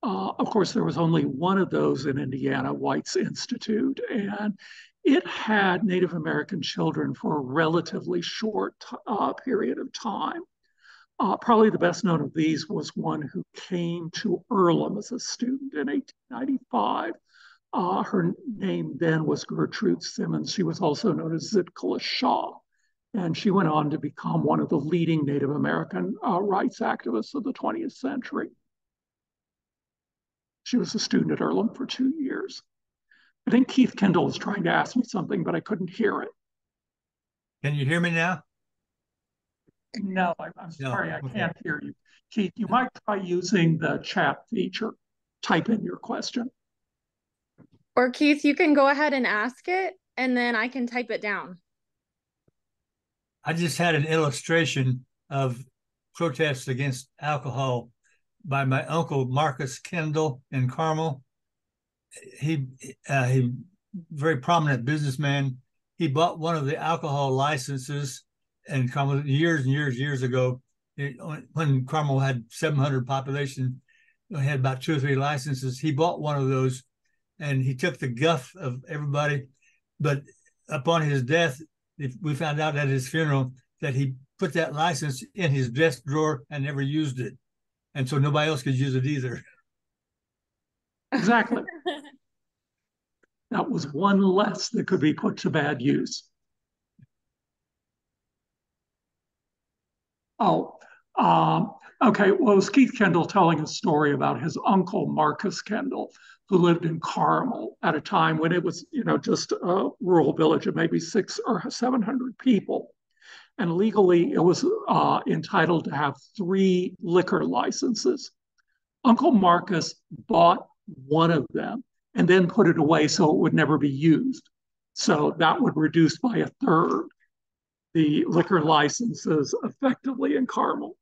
Of course, there was only one of those in Indiana, White's Institute, and it had Native American children for a relatively short period of time. Probably the best known of these was one who came to Earlham as a student in 1895. Her name then was Gertrude Simmons. She was also known as Zitcala Shaw. And she went on to become one of the leading Native American rights activists of the 20th century. She was a student at Earlham for 2 years. I think Keith Kendall is trying to ask me something, but I couldn't hear it. Can you hear me now? No, I'm sorry, I okay. can't hear you. Keith, you might try using the chat feature. Type in your question. Or Keith, you can go ahead and ask it, and then I can type it down. I just had an illustration of protests against alcohol by my uncle Marcus Kendall in Carmel. He very prominent businessman. He bought one of the alcohol licenses in Carmel years and years ago. When Carmel had 700 population, we had about 2 or 3 licenses. He bought one of those, and he took the guff of everybody. But upon his death, we found out at his funeral that he put that license in his desk drawer and never used it. And so nobody else could use it either. Exactly. That was one less that could be put to bad use. Okay. Well, it was Keith Kendall telling a story about his uncle, Marcus Kendall, who lived in Carmel at a time when it was, just a rural village of maybe 600 or 700 people. And legally, it was entitled to have 3 liquor licenses. Uncle Marcus bought one of them and then put it away so it would never be used. So that would reduce by a third the liquor licenses effectively in Carmel.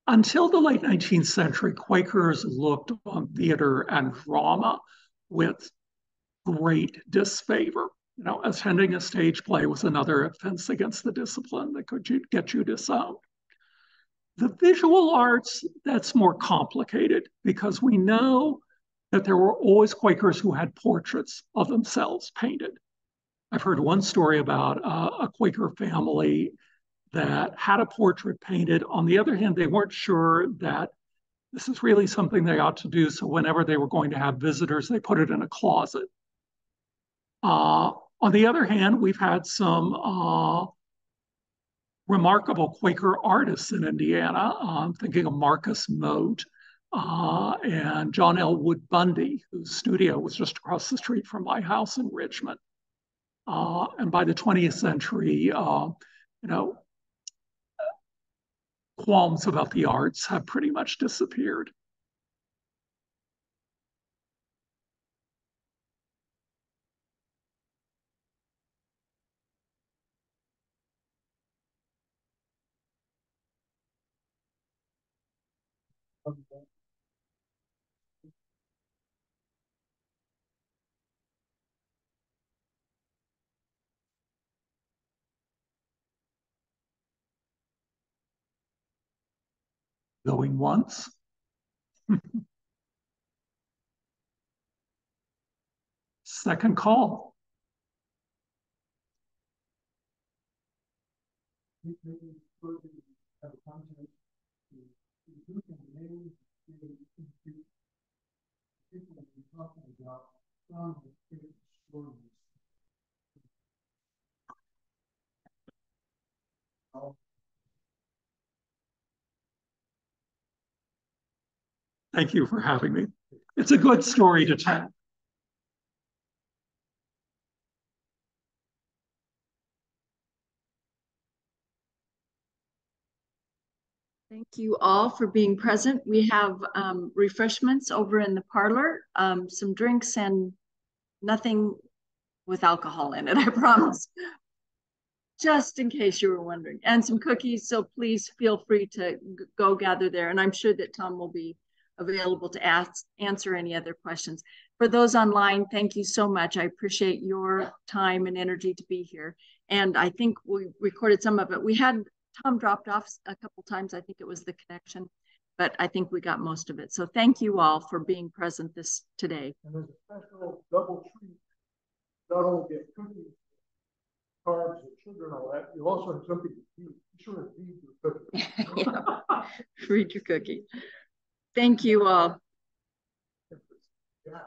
Until the late 19th century, Quakers looked on theater and drama with great disfavor. Attending a stage play was another offense against the discipline that could get you disowned. The visual arts, that's more complicated because we know that there were always Quakers who had portraits of themselves painted. I've heard one story about a Quaker family that had a portrait painted. On the other hand, they weren't sure that this is really something they ought to do. So whenever they were going to have visitors, they put it in a closet. On the other hand, we've had some remarkable Quaker artists in Indiana. I'm thinking of Marcus Mote, and John L. Wood Bundy, whose studio was just across the street from my house in Richmond. And by the 20th century, you know, qualms about the arts have pretty much disappeared. Going once. Second call. Thank you for having me. It's a good story to tell. Thank you all for being present. We have refreshments over in the parlor, some drinks and nothing with alcohol in it, I promise. Just in case you were wondering, and some cookies. So please feel free to go gather there. And I'm sure that Tom will be available to answer any other questions. For those online, thank you so much. I appreciate your time and energy to be here. And I think we recorded some of it. We had Tom dropped off a couple times. I think it was the connection, but I think we got most of it. So thank you all for being present today. And there's a special double treat. Not only get cookies, carbs, and sugar and all that, you also have something to eat. Be sure to feed your cookie. Read your cookie. Thank you all. Yeah.